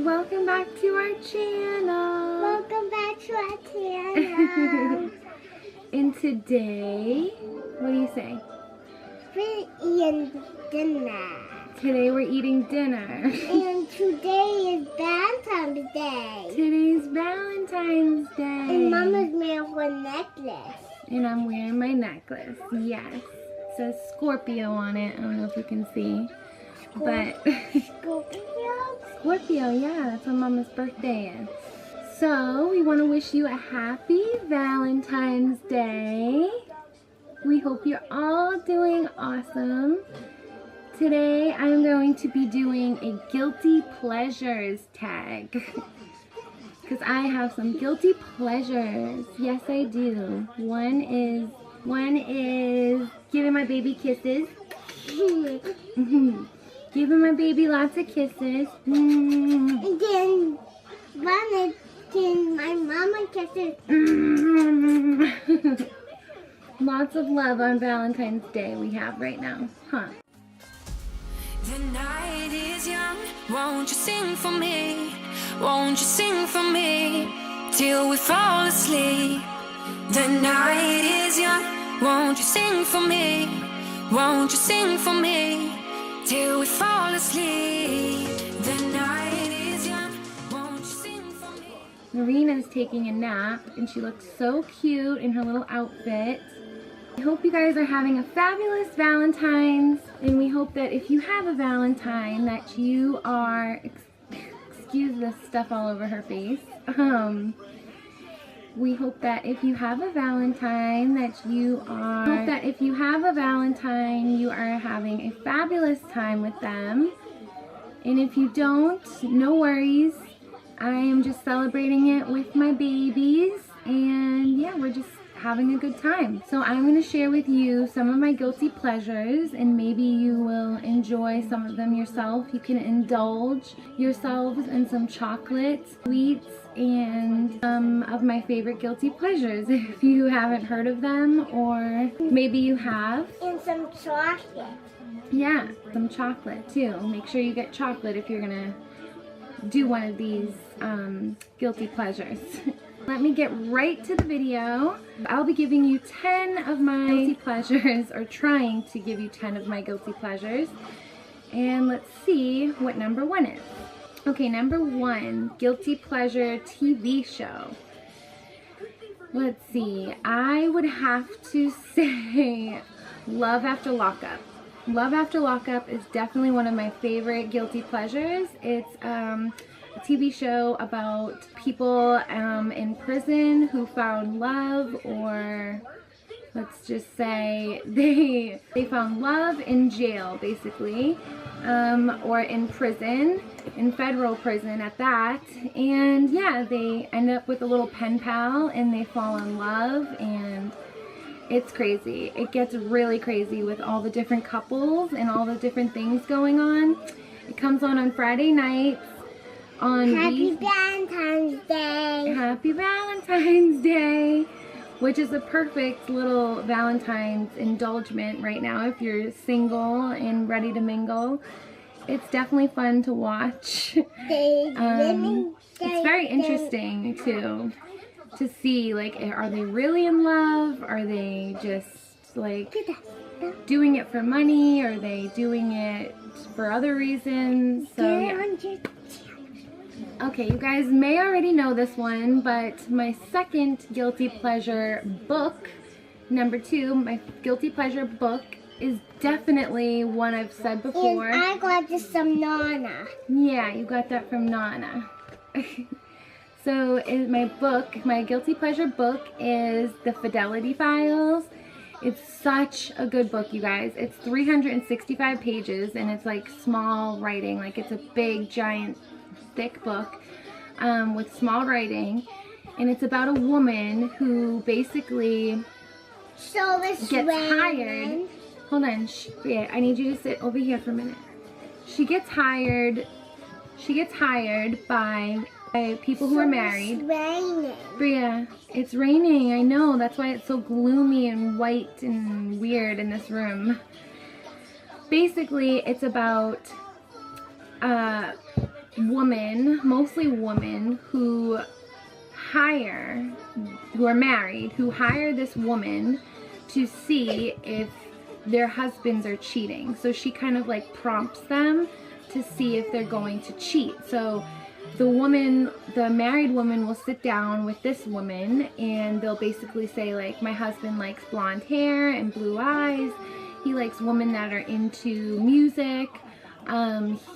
welcome back to our channel. Welcome back to our channel. And today, what do you say? We're eating dinner. Today we're eating dinner. And today is Valentine's Day. Today's Valentine's Day. And Mama's wearing her necklace. And I'm wearing my necklace, yes. It says Scorpio on it. I don't know if you can see. But Scorpio, yeah, that's when Mama's birthday is. So, we want to wish you a happy Valentine's Day. We hope you're all doing awesome. Today, I'm going to be doing a guilty pleasures tag. Because I have some guilty pleasures. Yes, I do. One is giving my baby kisses. Giving my baby lots of kisses. And then one is giving my mama kisses. Lots of love on Valentine's Day we have right now, huh? The night is young, won't you sing for me? Won't you sing for me till we fall asleep? The night is young, won't you sing for me? Won't you sing for me till we fall asleep? The night is young, won't you sing for me? Larina's taking a nap and she looks so cute in her little outfit. I hope you guys are having a fabulous Valentine's, and we hope that if you have a Valentine that you are, excuse the stuff all over her face, we hope that if you have a Valentine you are having a fabulous time with them. And if you don't, no worries. I am just celebrating it with my babies, and yeah, we're just having a good time. So I'm going to share with you some of my guilty pleasures, and maybe you will enjoy some of them yourself. You can indulge yourselves in some chocolate, sweets, and some of my favorite guilty pleasures if you haven't heard of them, or maybe you have. And some chocolate. Yeah, some chocolate too. Make sure you get chocolate if you're gonna do one of these guilty pleasures. Let me get right to the video. I'll be giving you 10 of my guilty pleasures, or trying to give you 10 of my guilty pleasures. And let's see what number 1 is. Okay, number 1, guilty pleasure TV show. Let's see, I would have to say Love After Lockup. Love After Lockup is definitely one of my favorite guilty pleasures. It's a TV show about people in prison who found love, or let's just say they found love in jail, basically, or in prison, in federal prison at that. And yeah, they end up with a little pen pal and they fall in love, and it's crazy. It gets really crazy with all the different couples and all the different things going on. It comes on Friday nights. Happy Valentine's Day. Happy Valentine's Day, which is a perfect little Valentine's indulgement right now if you're single and ready to mingle. It's definitely fun to watch. It's very interesting too to see, like, are they really in love? Are they just like doing it for money? Are they doing it for other reasons? So yeah. Okay, you guys may already know this one, but my second guilty pleasure book, number 2, my guilty pleasure book is definitely one I've said before. And I got this from Nana. Yeah, you got that from Nana. So in my book, my guilty pleasure book is The Fidelity Files. It's such a good book, you guys. It's 365 pages, and it's like small writing, like it's a big, giant, thick book with small writing, and it's about a woman who basically gets hired. Hold on, Bria, I need you to sit over here for a minute. She gets hired by people who are married. It's raining. Bria, it's raining, I know. That's why it's so gloomy and white and weird in this room. Basically, it's about women, mostly women, who are married, who hire this woman to see if their husbands are cheating. So she kind of like prompts them to see if they're going to cheat. So the married woman will sit down with this woman and they'll basically say like, my husband likes blonde hair and blue eyes. He likes women that are into music.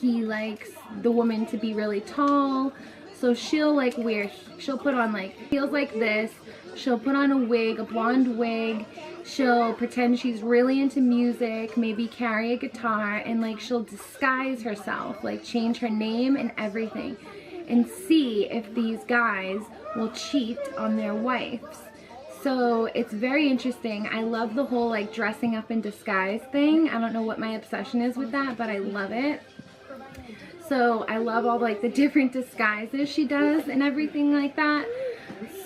He likes the woman to be really tall. So she'll put on like heels like this. She'll put on a wig, a blonde wig. She'll pretend she's really into music, maybe carry a guitar, and like she'll disguise herself, like change her name and everything, and see if these guys will cheat on their wives. So it's very interesting. I love the whole like dressing up in disguise thing. I don't know what my obsession is with that, but I love it. So I love all like the different disguises she does and everything like that.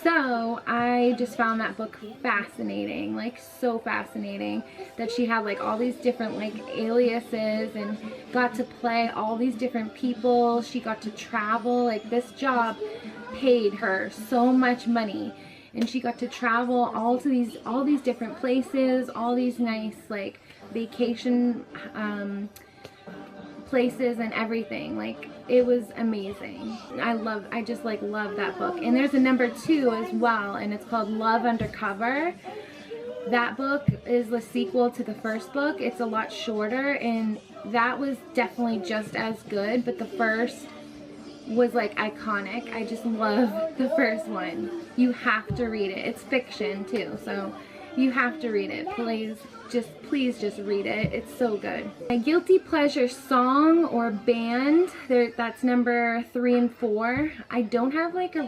So I just found that book fascinating, like so fascinating, that she had like all these different like aliases and got to play all these different people. She got to travel. Like this job paid her so much money, and she got to travel all these different places, all these nice like vacation places and everything. Like it was amazing. I just like love that book. And there's a number 2 as well, and it's called Love Undercover. That book is the sequel to the first book. It's a lot shorter, and that was definitely just as good, but the first was like iconic. I just love the first one. You have to read it. It's fiction too, so you have to read it. Please just read it. It's so good. My guilty pleasure song or band, that's number 3 and 4. I don't have like a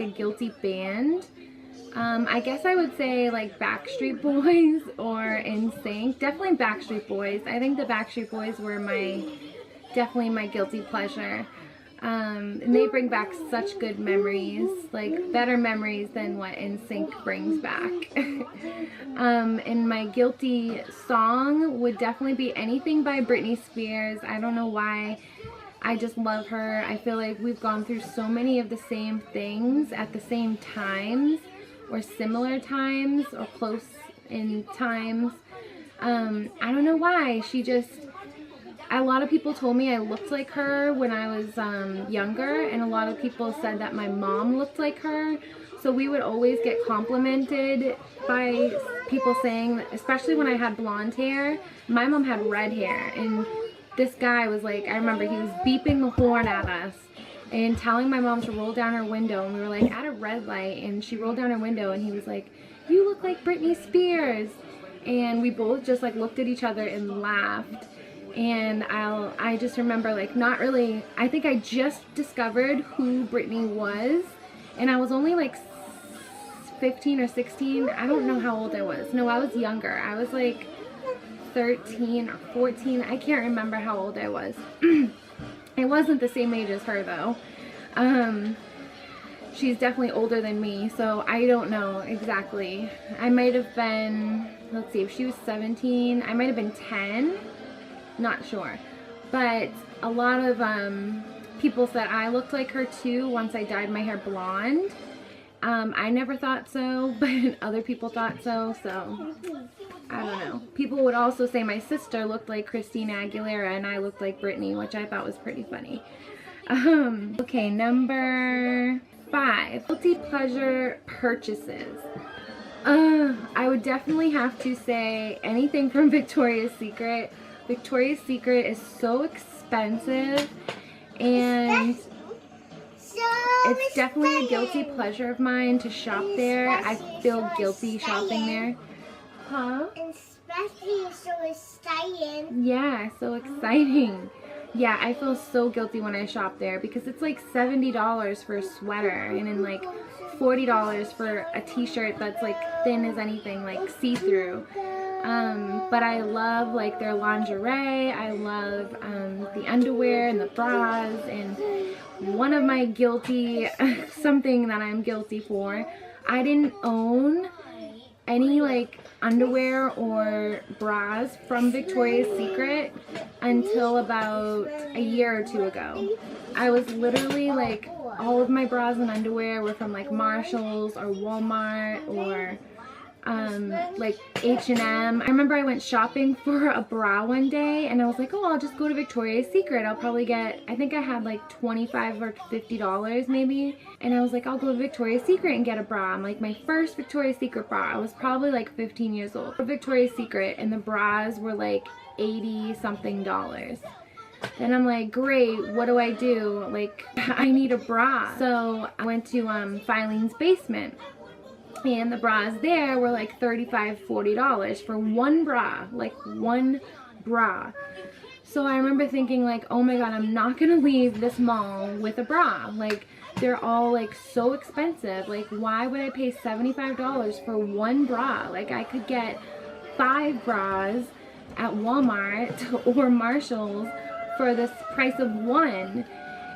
guilty band. I guess I would say like Backstreet Boys or NSYNC. Definitely Backstreet Boys. I think the Backstreet Boys were definitely my guilty pleasure. And they bring back such good memories, like better memories than what NSYNC brings back. And my guilty song would definitely be anything by Britney Spears. I don't know why. I just love her. I feel like we've gone through so many of the same things at the same times, or similar times, or close in times. I don't know why. A lot of people told me I looked like her when I was younger, and a lot of people said that my mom looked like her. So we would always get complimented by people saying, especially when I had blonde hair. My mom had red hair, and this guy was like, I remember he was beeping the horn at us and telling my mom to roll down her window, and we were like at a red light, and she rolled down her window, and he was like, "You look like Britney Spears." And we both just like looked at each other and laughed. And I just remember like not really, I think I just discovered who Britney was, and I was only like 15 or 16. I don't know how old I was. No, I was younger. I was like 13 or 14. I can't remember how old I was. I wasn't the same age as her though. She's definitely older than me, so I don't know exactly. I might have been, let's see, if she was 17, I might have been 10. Not sure, but a lot of people said I looked like her too once I dyed my hair blonde. I never thought so, but other people thought so, so I don't know. People would also say my sister looked like Christina Aguilera and I looked like Britney, which I thought was pretty funny. Okay, number 5, guilty pleasure purchases. I would definitely have to say anything from Victoria's Secret. Victoria's Secret is so expensive, and it's definitely a guilty pleasure of mine to shop there. I feel guilty shopping there. Huh? Especially so exciting. Yeah, so exciting. Yeah, I feel so guilty when I shop there because it's like $70 for a sweater, and then like $40 for a t-shirt that's like thin as anything, like see-through. But I love like their lingerie. I love the underwear and the bras. And one of my something that I'm guilty for, I didn't own any like underwear or bras from Victoria's Secret until about a year or two ago. I was literally like, all of my bras and underwear were from like Marshalls or Walmart or like H&M. I remember I went shopping for a bra one day and I was like, oh, I'll just go to Victoria's Secret. I'll probably get, I think I had like $25 or $50 maybe. And I was like, I'll go to Victoria's Secret and get a bra. I'm like, my first Victoria's Secret bra. I was probably like 15 years old. Victoria's Secret, and the bras were like $80 something. Then I'm like, great, what do I do? Like, I need a bra. So I went to Filene's Basement. And the bras there were like $35, $40 for one bra, like one bra. So I remember thinking like, oh my god, I'm not gonna leave this mall with a bra. Like, they're all like so expensive. Like, why would I pay $75 for one bra? Like, I could get 5 bras at Walmart or Marshalls for this price of one.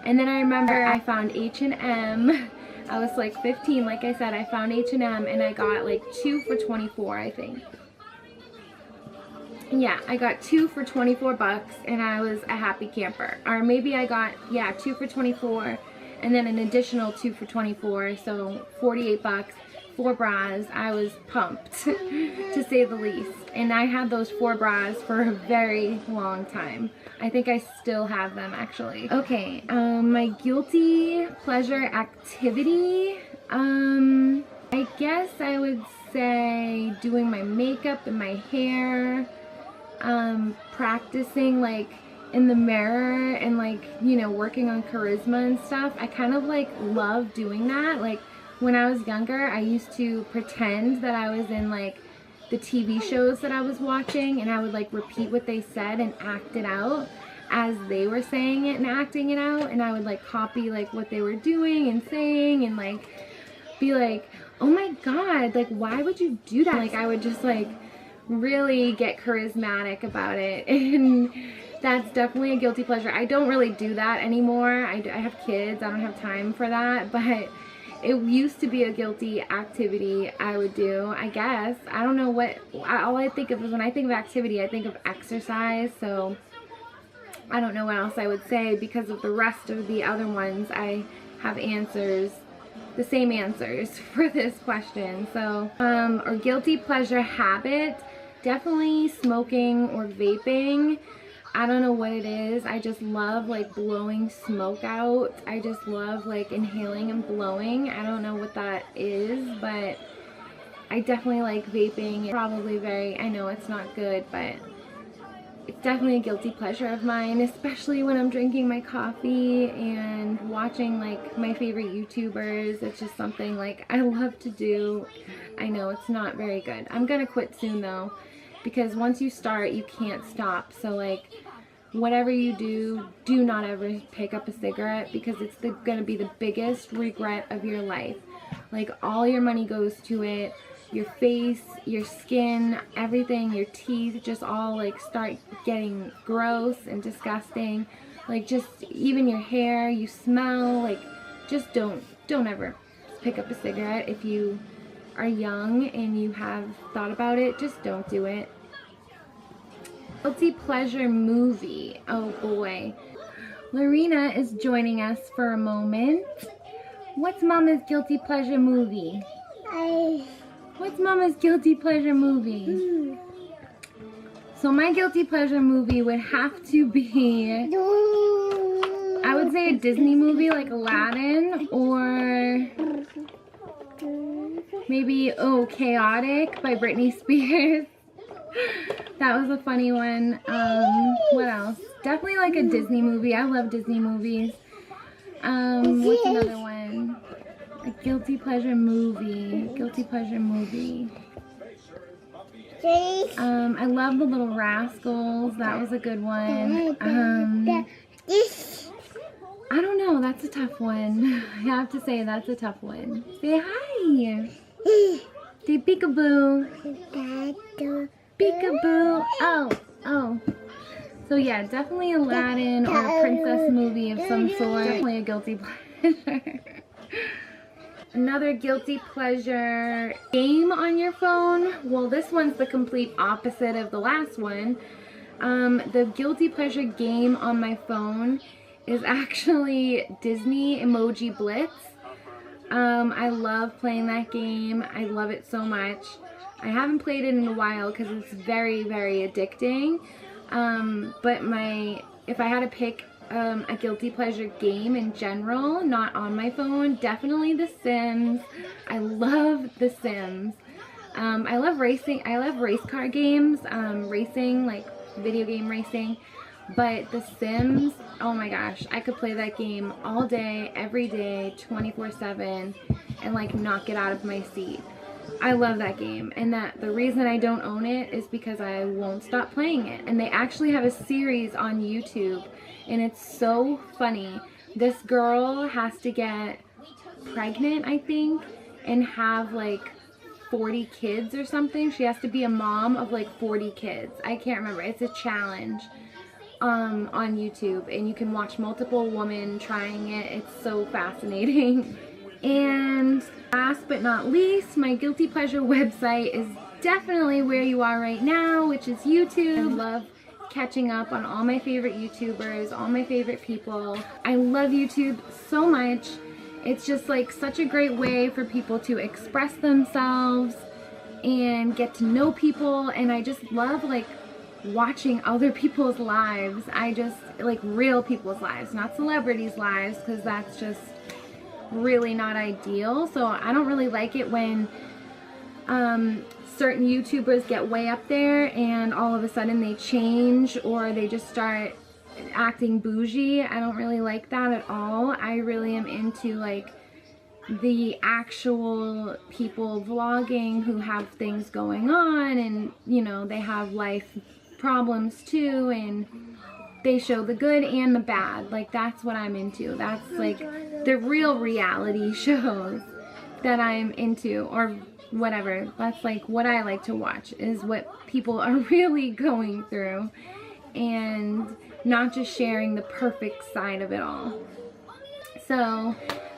And then I remember I found H&M. I was like 15, like I said. I found H&M and I got like 2 for $24, I think. Yeah, I got 2 for $24 and I was a happy camper. Or maybe I got, yeah, 2 for $24 and then an additional 2 for $24, so $48, 4 bras. I was pumped, to say the least. And I had those 4 bras for a very long time. I think I still have them, actually. Okay, my guilty pleasure activity, I guess I would say doing my makeup and my hair, practicing like in the mirror and like, you know, working on charisma and stuff. I kind of like love doing that. Like, when I was younger, I used to pretend that I was in like the TV shows that I was watching, and I would like repeat what they said and act it out as they were saying it and acting it out, and I would like copy like what they were doing and saying and like be like, oh my god, like why would you do that? Like, I would just like really get charismatic about it, and that's definitely a guilty pleasure. I don't really do that anymore. I have kids, I don't have time for that, but it used to be a guilty activity I would do, I guess. I don't know what, all I think of is when I think of activity, I think of exercise, so I don't know what else I would say because of the rest of the other ones. I have answers, the same answers for this question. So, or guilty pleasure habit, definitely smoking or vaping. I don't know what it is. I just love like blowing smoke out. I just love like inhaling and blowing. I don't know what that is, but I definitely like vaping. It's probably very, I know it's not good, but it's definitely a guilty pleasure of mine, especially when I'm drinking my coffee and watching like my favorite YouTubers. It's just something like I love to do. I know it's not very good. I'm gonna quit soon though, because once you start, you can't stop. So like, whatever you do, do not ever pick up a cigarette, because it's gonna be the biggest regret of your life. Like, all your money goes to it, your face, your skin, everything, your teeth, just all like start getting gross and disgusting. Like, just even your hair, you smell. Like, just don't ever pick up a cigarette. If you are young and you have thought about it, just don't do it. Guilty pleasure movie. Oh boy. Larina is joining us for a moment. What's Mama's guilty pleasure movie? What's Mama's guilty pleasure movie? So my guilty pleasure movie would have to be, I would say a Disney movie like Aladdin, or maybe, oh, Chaotic by Britney Spears. That was a funny one. What else? Definitely like a Disney movie. I love Disney movies. What's another one? A guilty pleasure movie. Guilty pleasure movie. I love The Little Rascals. That was a good one. I don't know. That's a tough one. I have to say that's a tough one. Say hi. Say peekaboo. Peekaboo. Oh. So yeah, definitely Aladdin or a princess movie of some sort. Definitely a guilty pleasure. Another guilty pleasure game on your phone. Well, this one's the complete opposite of the last one. The guilty pleasure game on my phone is actually Disney Emoji Blitz. I love playing that game. I love it so much. I haven't played it in a while because it's very, very addicting. But if I had to pick a guilty pleasure game in general, not on my phone, definitely The Sims. I love The Sims. I love racing. I love race car games, racing, like video game racing. But The Sims, oh my gosh, I could play that game all day, every day, 24/7, and like not get out of my seat. I love that game, and the reason I don't own it is because I won't stop playing it. And they actually have a series on YouTube, and it's so funny. This girl has to get pregnant, I think, and have like 40 kids or something. She has to be a mom of like 40 kids. I can't remember. It's a challenge on YouTube, and you can watch multiple women trying it. It's so fascinating. And last but not least, my guilty pleasure website is definitely where you are right now, which is YouTube. I love catching up on all my favorite YouTubers, all my favorite people. I love YouTube so much. It's just like such a great way for people to express themselves and get to know people, and I just love like watching other people's lives. I just like real people's lives, not celebrities' lives, because that's just really not ideal. So I don't really like it when certain YouTubers get way up there and all of a sudden they change or they just start acting bougie. I don't really like that at all. I really am into like the actual people vlogging who have things going on, and you know, they have life problems too, and they show the good and the bad. Like, that's what I'm into. That's like the real reality shows that I'm into, or whatever. That's like what I like to watch, is what people are really going through, and not just sharing the perfect side of it all. So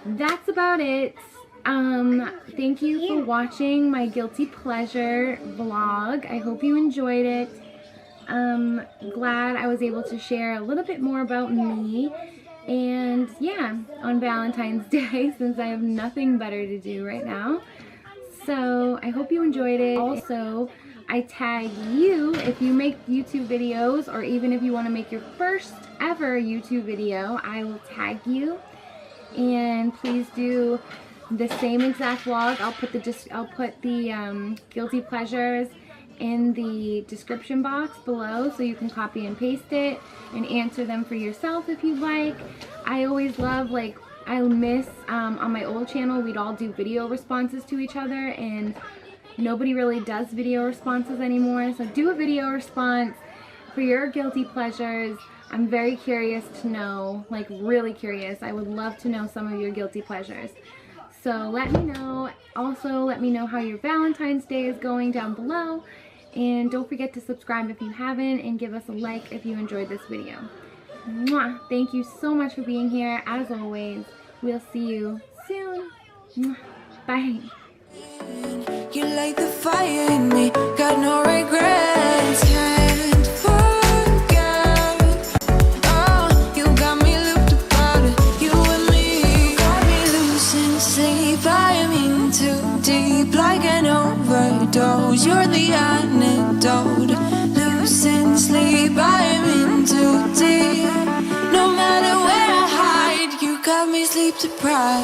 that's about it. Thank you for watching my guilty pleasure vlog. I hope you enjoyed it. Glad I was able to share a little bit more about me, and yeah, on Valentine's Day, since I have nothing better to do right now. So I hope you enjoyed it. Also, I tag you if you make YouTube videos, or even if you want to make your first ever YouTube video, I will tag you. And please do the same exact vlog. I'll put the guilty pleasures in the description box below, so you can copy and paste it and answer them for yourself if you'd like. I always love, like, I miss on my old channel, we'd all do video responses to each other, and nobody really does video responses anymore. So do a video response for your guilty pleasures. I'm very curious to know, like really curious. I would love to know some of your guilty pleasures. So let me know. Also, let me know how your Valentine's Day is going down below. And don't forget to subscribe if you haven't, and give us a like if you enjoyed this video. Mwah! Thank you so much for being here. As always, we'll see you soon. Mwah! Bye. You light the fire in me, got no regrets. Can't forget. Oh, you got me looped about it, you and me. You got me losing sleep, I am in too deep, like an overdose. You're the antidote. Losing sleep, I am in too deep. No matter where I hide, you got me sleep deprived.